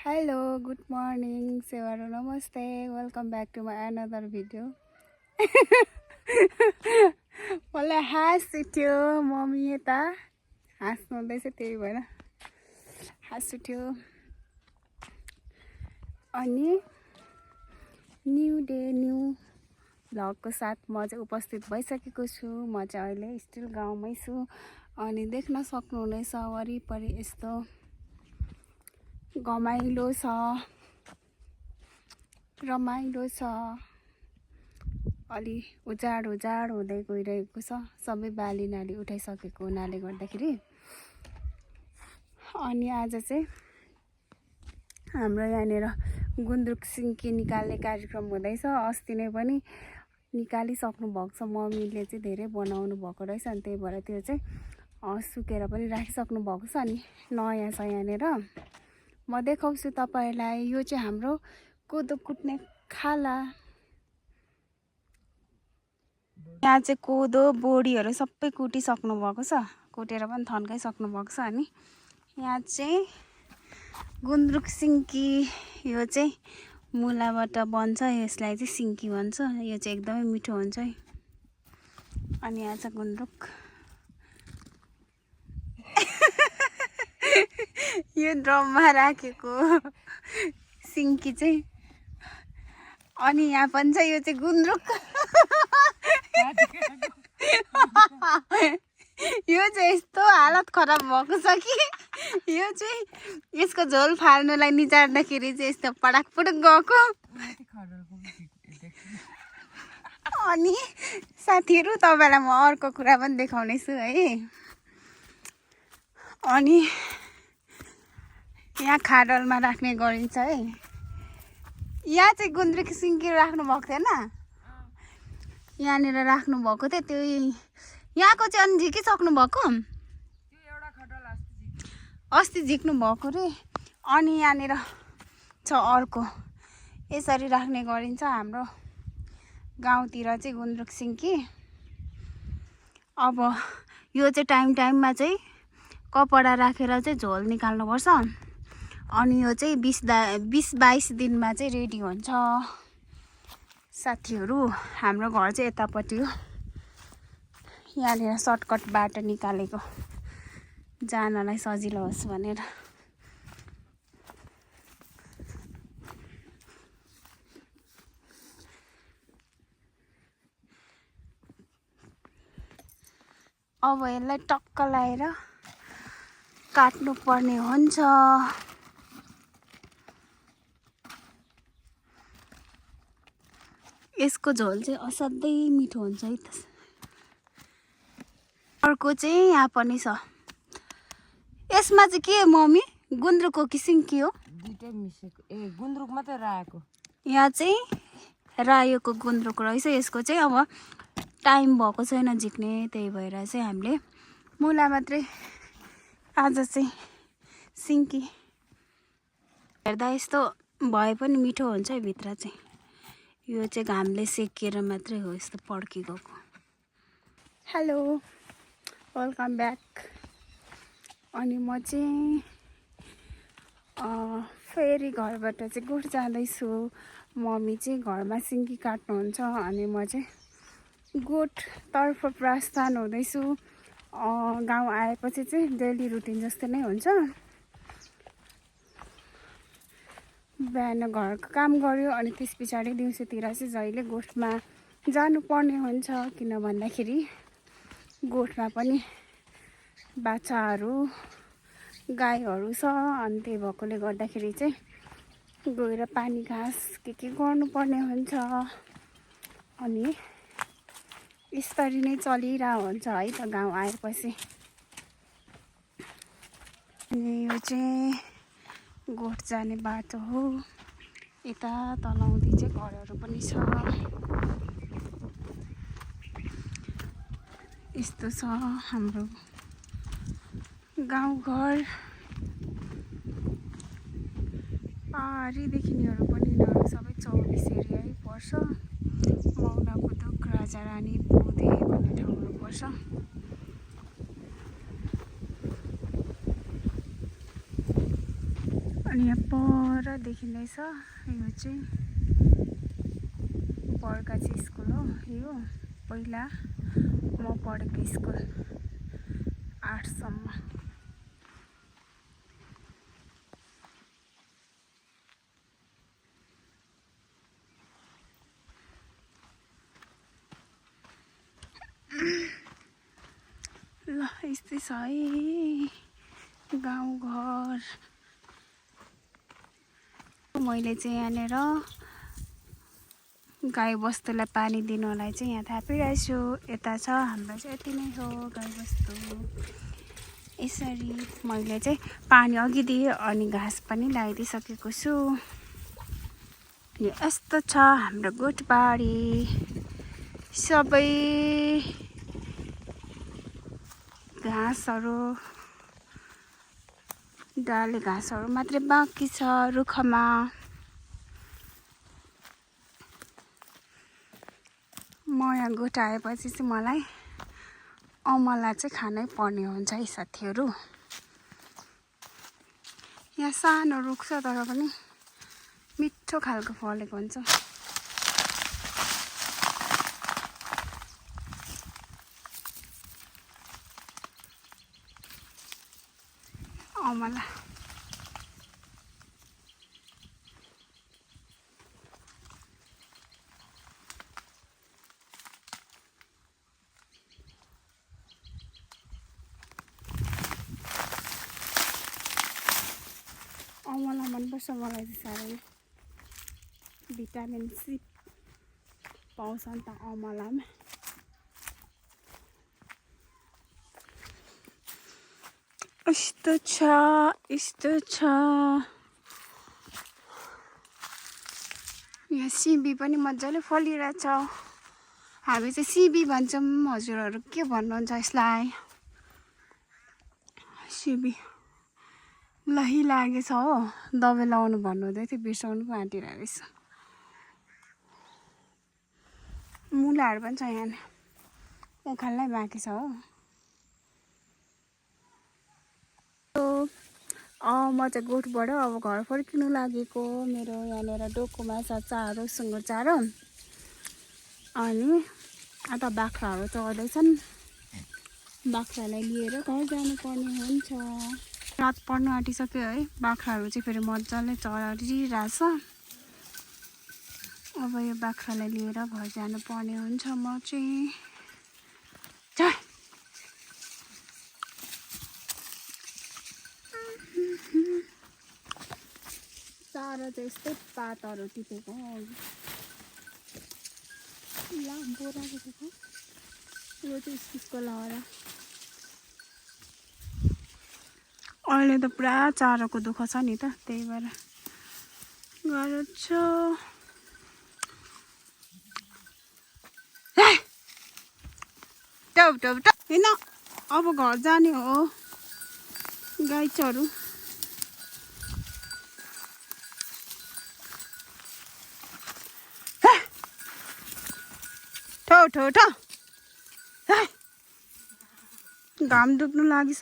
Hello, good morning, Sewaru. Namaste. Welcome back to my another video. मलाई हाँस उठ्यो mummy यता हाँस्नु हुँदैछ त्यही भएर हाँस उठ्यो अनि न्यू डे न्यू भ्लगको साथ म चाहिँ उपस्थित भइसकेको छु। म चाहिँ अहिले स्टिल गाउँमै छु अनि देख्न सक्नुहुनेछ वरिपरि यस्तो घमाइलो छ रमाइलो छ अलि उजाड हुँदै गइरहेको छ। सबै बाली नाली उठाइसकेको हुनाले गर्दाखेरि अनि आज चाहिँ हाम्रो यहाँनिर गुन्द्रुक सिन्की निकाल्ने कार्यक्रम हुँदैछ। अस्ति नै पनि निकालिसक्नु भएको छ मम्मीले चाहिँ धेरै बनाउनु भएको रहेछ अनि त्यही भएर त्यो चाहिँ सुकेर पनि राखिसक्नु भएको छ अनि नयाँ छ यहाँनिर म देखाउँछु तपाईहरुलाई। यो चाहिँ हाम्रो कोदो कुट्ने खाला। यहाँ चाहिँ कोदो बोडीहरु सबै कुटिसक्नु भएको छ, कुटेर पनि थन्काइसक्नु भएको छ अनि यहाँ चाहिँ गुन्द्रुक सिन्की यो चाहिँ मुलाबाट बन्छ, यसलाई चाहिँ सिन्की भन्छ। यो चाहिँ एकदमै मिठो हुन्छ है। अनि यहाँ चाहिँ गुन्द्रुक यो ड्रममा राखेको सिन्की चाहिँ अनि यहाँ पनि छ यो चाहिँ गुन्द्रुक यो चाहिँ यस्तो हालत खराब भएको छ कि यो चाहिँ यसको झोल फाल्नुलाई निचार्दाखेरि चाहिँ यस्तो पडाक पडक गएको। अनि साथीहरु तपाईलाई म अर्को कुरा पनि देखाउने छु है। अनि यहाँ खाडलमा राख्ने गरिन्छ है। यहाँ चाहिँ गुन्द्रुक सिन्की राख्नु भएको थिएन, यहाँनिर राख्नु भएको थियो त्यो यहाँको चाहिँ अनि झिकिसक्नु भएको, अस्ति झिक्नु भएको रे। अनि यहाँनिर छ अर्को, यसरी राख्ने गरिन्छ हाम्रो गाउँतिर चाहिँ गुन्द्रुक सिन्की। अब यो चाहिँ टाइममा चाहिँ कपडा राखेर चाहिँ झोल निकाल्नुपर्छ अनि यो चाहिँ 20-22 दिनमा चाहिँ रेडी हुन्छ। साथीहरु हाम्रो घर चाहिँ यतापट्टि हो, यहाँनिर सर्टकट बाटो निकालेको जानलाई सजिलो होस् भनेर। अब यसलाई टक्क लाएर काट्नु पर्ने हुन्छ। यसको झोल चाहिँ असाध्यै मिठो हुन्छ है त। अर्को चाहिँ यहाँ पनि छ, यसमा चाहिँ के मम्मी गुन्द्रुकको कि सिन्की हो? दुईटै मिसेको। ए गुन्द्रुक मात्रै राखेको। यहाँ चाहिँ रायोको गुन्द्रुक रहेछ। यसको चाहिँ अब टाइम भएको छैन झिक्ने, त्यही भएर चाहिँ हामीले मुला मात्रै आज चाहिँ सिन्की। हेर्दा यस्तो भए पनि मिठो हुन्छ है भित्र चाहिँ। यो चाहिँ घामले सेकेर मात्रै हो यस्तो पड्की गएको। Hello welcome back. अनि म चाहिँ फेरि घरबाट चाहिँ गोठ जाँदैछु। मम्मी चाहिँ घरमा सिन्की काट्नुहुन्छ अनि म चाहिँ गोठतर्फ प्रस्थान हुँदैछु। गाउँ आएपछि चाहिँ डेली रुटिन जस्तै नै हुन्छ। बिहान घरको काम गर्यो अनि त्यस पछाडि दिउँसोतिर चाहिँ जहिले गोठमा जानुपर्ने हुन्छ, किन भन्दाखेरि गोठमा पनि बाछाहरू गाईहरू छ अनि त्यही भएकोले गर्दाखेरि चाहिँ गएर पानी घाँस के गर्नुपर्ने हुन्छ। अनि यसरी नै चलिरहेको हुन्छ है त गाउँ आएपछि। अनि यो चाहिँ गोठ जाने बाटो हो। यता तलाउँदी चाहिँ घरहरू पनि छ। यस्तो छ हाम्रो गाउँघर। पहाडी देखिनेहरू पनि यिनीहरू सबै 24 एरियै पर्छ। मौना कुदुक राजा रानी बोधे भन्ने ठाउँहरू पर्छ। अनि यहाँ पर देखिँदैछ यो चाहिँ बर्गाची स्कुल हो। यो पहिला म पढेको स्कुल 8 सम्म। ल यस्तै छ है गाउँघर। मैले चाहिँ यहाँनिर गाई बस्तुलाई पानी दिनलाई चाहिँ यहाँ थापिरहेको छु। यता छ हाम्रो चाहिँ यति नै हो गाई बस्तु। यसरी मैले चाहिँ पानी अघि दिएँ अनि घाँस पनि लगाइदिइसकेको छु। अनि यस्तो छ हाम्रो गोठबारी। सबै घाँसहरू डाले घाँसहरू मात्रै बाँकी छ रुखमा। म यहाँ गोठ आएपछि चाहिँ मलाई अमला चाहिँ खानै पर्ने हुन्छ है साथीहरू। यहाँ सानो रुख छ तर पनि मिठो खालको फलेको हुन्छ। अमला अमला मनपर्छ मलाई चाहिँ साह्रै। भिटामिन सी पाउँछ नि त अमलामा। यस्तो छ यस्तो छ। यहाँ सिबी पनि मजाले फलिरहेछ। हामी चाहिँ सिबी भन्छौँ, हजुरहरू के भन्नुहुन्छ यसलाई? सिबी लही लागेछ हो, दबाई लगाउनु भन्नुहुँदै थियो, बिर्साउनु पो आँटिरहेको रहेछ। मुलाहरू पनि छ यहाँ, उखाल्नै बाँकी छ हो। म चाहिँ गोठबाट अब घर फर्किनु लागेको। मेरो यहाँनिर डोकोमा छ चारो, सुँगुर चारो। अनि आता बाख्राहरू चढ्दैछन्। बाख्रालाई लिएर घर जानुपर्ने हुन्छ। रात पर्नु आँटिसक्यो है। बाख्राहरू चाहिँ फेरि मजाले चढिरहेछ। अब यो बाख्रालाई लिएर घर जानुपर्ने हुन्छ म चाहिँ। चारो चाहिँ यस्तै पातहरू टिपेको हो। ल बोराको छ। यो चाहिँ इस्कुसको लहरा। अहिले त पुरा चारोको दुःख छ नि त, त्यही भएर गाह्रो छ। होइन अब घर जाने हो गाई चरु। ठो घाम डुब्नु लागि